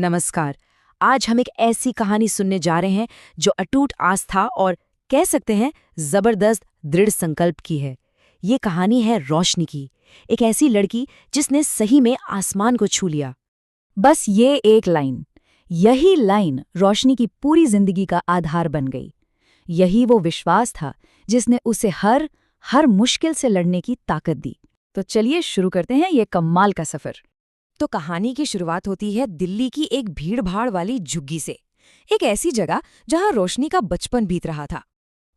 नमस्कार। आज हम एक ऐसी कहानी सुनने जा रहे हैं जो अटूट आस्था और कह सकते हैं जबरदस्त दृढ़ संकल्प की है। ये कहानी है रोशनी की, एक ऐसी लड़की जिसने सही में आसमान को छू लिया। बस ये एक लाइन, यही लाइन रोशनी की पूरी जिंदगी का आधार बन गई। यही वो विश्वास था जिसने उसे हर मुश्किल से लड़ने की ताकत दी। तो चलिए शुरू करते हैं ये कमाल का सफर। तो कहानी की शुरुआत होती है दिल्ली की एक भीड़-भाड़ वाली झुग्गी से, एक ऐसी जगह जहां रोशनी का बचपन बीत रहा था।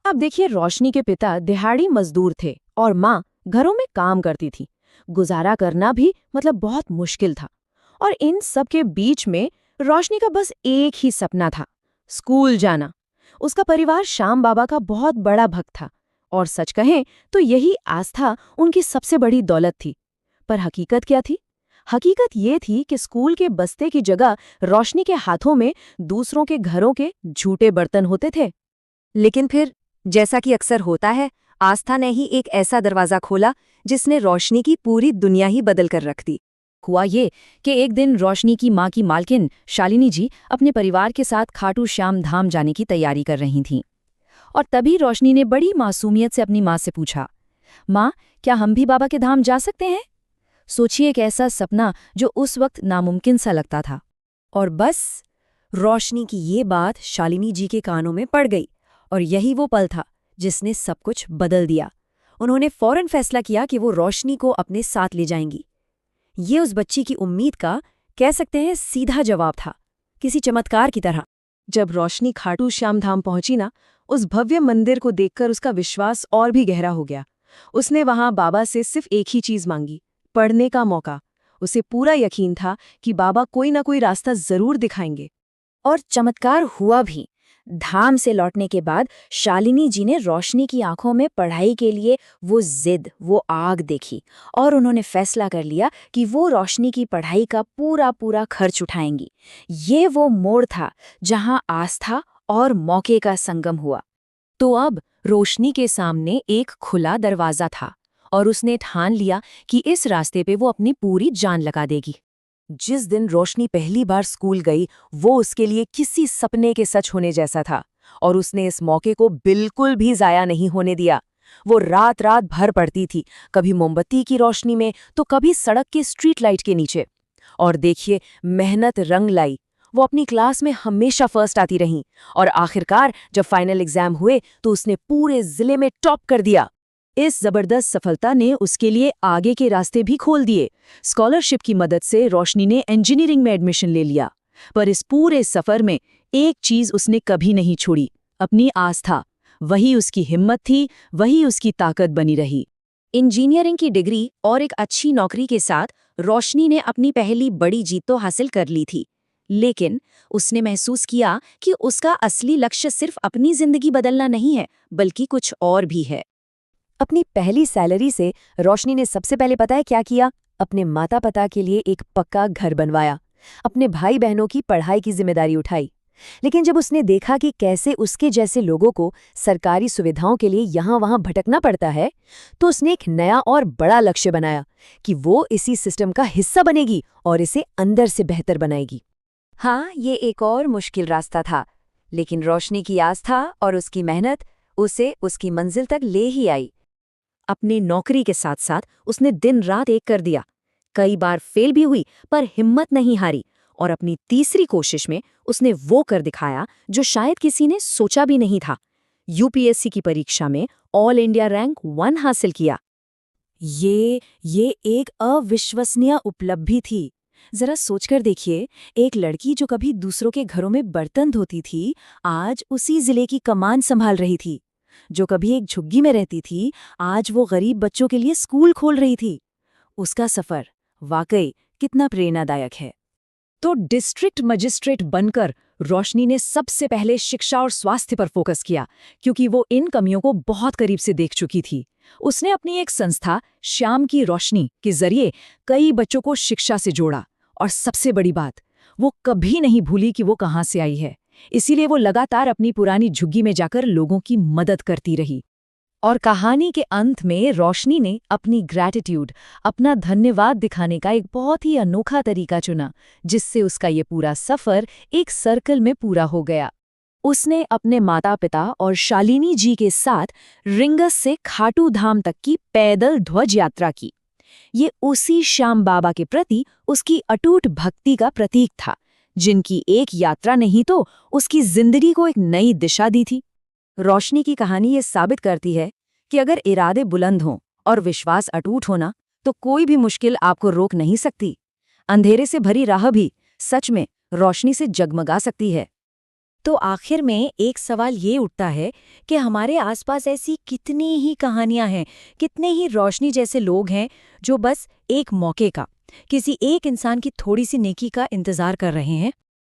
अब देखिए, रोशनी के पिता दिहाड़ी मजदूर थे और माँ घरों में काम करती थी। गुजारा करना भी बहुत मुश्किल था। और इन सब के बीच में रोशनी का बस एक ही सपना था, स्कूल जाना। उसका परिवार श्याम बाबा का बहुत बड़ा भक्त था और सच कहें तो यही आस्था उनकी सबसे बड़ी दौलत थी। पर हकीकत क्या थी? हकीकत ये थी कि स्कूल के बस्ते की जगह रोशनी के हाथों में दूसरों के घरों के झूठे बर्तन होते थे। लेकिन फिर, जैसा कि अक्सर होता है, आस्था ने ही एक ऐसा दरवाजा खोला जिसने रोशनी की पूरी दुनिया ही बदल कर रख दी। हुआ ये कि एक दिन रोशनी की माँ की मालकिन शालिनी जी अपने परिवार के साथ खाटू श्याम धाम जाने की तैयारी कर रही थीं। और तभी रोशनी ने बड़ी मासूमियत से अपनी माँ से पूछा, माँ, क्या हम भी बाबा के धाम जा सकते हैं? सोचिए, एक ऐसा सपना जो उस वक्त नामुमकिन सा लगता था। और बस रोशनी की ये बात शालिनी जी के कानों में पड़ गई और यही वो पल था जिसने सब कुछ बदल दिया। उन्होंने फौरन फैसला किया कि वो रोशनी को अपने साथ ले जाएंगी। ये उस बच्ची की उम्मीद का, कह सकते हैं, सीधा जवाब था, किसी चमत्कार की तरह। जब रोशनी खाटू श्याम धाम पहुंची ना, उस भव्य मंदिर को देखकर उसका विश्वास और भी गहरा हो गया। उसने वहां बाबा से सिर्फ एक ही चीज मांगी, पढ़ने का मौका। उसे पूरा यकीन था कि बाबा कोई ना कोई रास्ता जरूर दिखाएंगे। और चमत्कार हुआ भी। धाम से लौटने के बाद शालिनी जी ने रोशनी की आंखों में पढ़ाई के लिए वो जिद, वो आग देखी और उन्होंने फैसला कर लिया कि वो रोशनी की पढ़ाई का पूरा खर्च उठाएंगी। ये वो मोड़ था जहां आस्था और मौके का संगम हुआ। तो अब रोशनी के सामने एक खुला दरवाजा था और उसने ठान लिया कि इस रास्ते पे वो अपनी पूरी जान लगा देगी। जिस दिन रोशनी पहली बार स्कूल गई, वो उसके लिए किसी सपने के सच होने जैसा था और उसने इस मौके को बिल्कुल भी जाया नहीं होने दिया। वो रात भर पढ़ती थी, कभी मोमबत्ती की रोशनी में तो कभी सड़क के स्ट्रीट लाइट के नीचे। और देखिए, मेहनत रंग लाई। वो अपनी क्लास में हमेशा फर्स्ट आती रही और आखिरकार जब फाइनल एग्जाम हुए तो उसने पूरे जिले में टॉप कर दिया। इस जबरदस्त सफलता ने उसके लिए आगे के रास्ते भी खोल दिए। स्कॉलरशिप की मदद से रोशनी ने इंजीनियरिंग में एडमिशन ले लिया। पर इस पूरे सफर में एक चीज उसने कभी नहीं छोड़ी, अपनी आस्था। वही उसकी हिम्मत थी, वही उसकी ताकत बनी रही। इंजीनियरिंग की डिग्री और एक अच्छी नौकरी के साथ रोशनी ने अपनी पहली बड़ी जीत तो हासिल कर ली थी। लेकिन उसने महसूस किया कि उसका असली लक्ष्य सिर्फ अपनी जिंदगी बदलना नहीं है, बल्कि कुछ और भी है। अपनी पहली सैलरी से रोशनी ने सबसे पहले पता है क्या किया? अपने माता पिता के लिए एक पक्का घर बनवाया, अपने भाई बहनों की पढ़ाई की जिम्मेदारी उठाई। लेकिन जब उसने देखा कि कैसे उसके जैसे लोगों को सरकारी सुविधाओं के लिए यहाँ वहाँ भटकना पड़ता है, तो उसने एक नया और बड़ा लक्ष्य बनाया कि वो इसी सिस्टम का हिस्सा बनेगी और इसे अंदर से बेहतर बनाएगी। हाँ, ये एक और मुश्किल रास्ता था, लेकिन रोशनी की आस्था और उसकी मेहनत उसे उसकी मंजिल तक ले ही आई। अपनी नौकरी के साथ साथ उसने दिन रात एक कर दिया। कई बार फेल भी हुई, पर हिम्मत नहीं हारी और अपनी तीसरी कोशिश में उसने वो कर दिखाया जो शायद किसी ने सोचा भी नहीं था। यूपीएससी की परीक्षा में ऑल इंडिया रैंक 1 हासिल किया। ये एक अविश्वसनीय उपलब्धि थी। जरा सोचकर देखिए, एक लड़की जो कभी दूसरों के घरों में बर्तन धोती थी, आज उसी जिले की कमान संभाल रही थी। जो कभी एक झुग्गी में रहती थी, आज वो गरीब बच्चों के लिए स्कूल खोल रही थी। उसका सफर वाकई कितना प्रेरणादायक है। तो डिस्ट्रिक्ट मजिस्ट्रेट बनकर रोशनी ने सबसे पहले शिक्षा और स्वास्थ्य पर फोकस किया, क्योंकि वो इन कमियों को बहुत करीब से देख चुकी थी। उसने अपनी एक संस्था श्याम की रोशनी के जरिए कई बच्चों को शिक्षा से जोड़ा और सबसे बड़ी बात, वो कभी नहीं भूली कि वो कहाँ से आई है। इसीलिए वो लगातार अपनी पुरानी झुग्गी में जाकर लोगों की मदद करती रही। और कहानी के अंत में रोशनी ने अपनी ग्रैटिट्यूड, अपना धन्यवाद दिखाने का एक बहुत ही अनोखा तरीका चुना, जिससे उसका ये पूरा सफ़र एक सर्कल में पूरा हो गया। उसने अपने माता पिता और शालिनी जी के साथ रिंगस से खाटू धाम तक की पैदल ध्वज यात्रा की। ये उसी श्याम बाबा के प्रति उसकी अटूट भक्ति का प्रतीक था, जिनकी एक यात्रा नहीं तो उसकी जिंदगी को एक नई दिशा दी थी। रोशनी की कहानी ये साबित करती है कि अगर इरादे बुलंद हों और विश्वास अटूट होना, तो कोई भी मुश्किल आपको रोक नहीं सकती। अंधेरे से भरी राह भी सच में रोशनी से जगमगा सकती है। तो आखिर में एक सवाल ये उठता है कि हमारे आसपास ऐसी कितनी ही कहानियां हैं, कितने ही रोशनी जैसे लोग हैं जो बस एक मौके का, किसी एक इंसान की थोड़ी सी नेकी का इंतजार कर रहे हैं।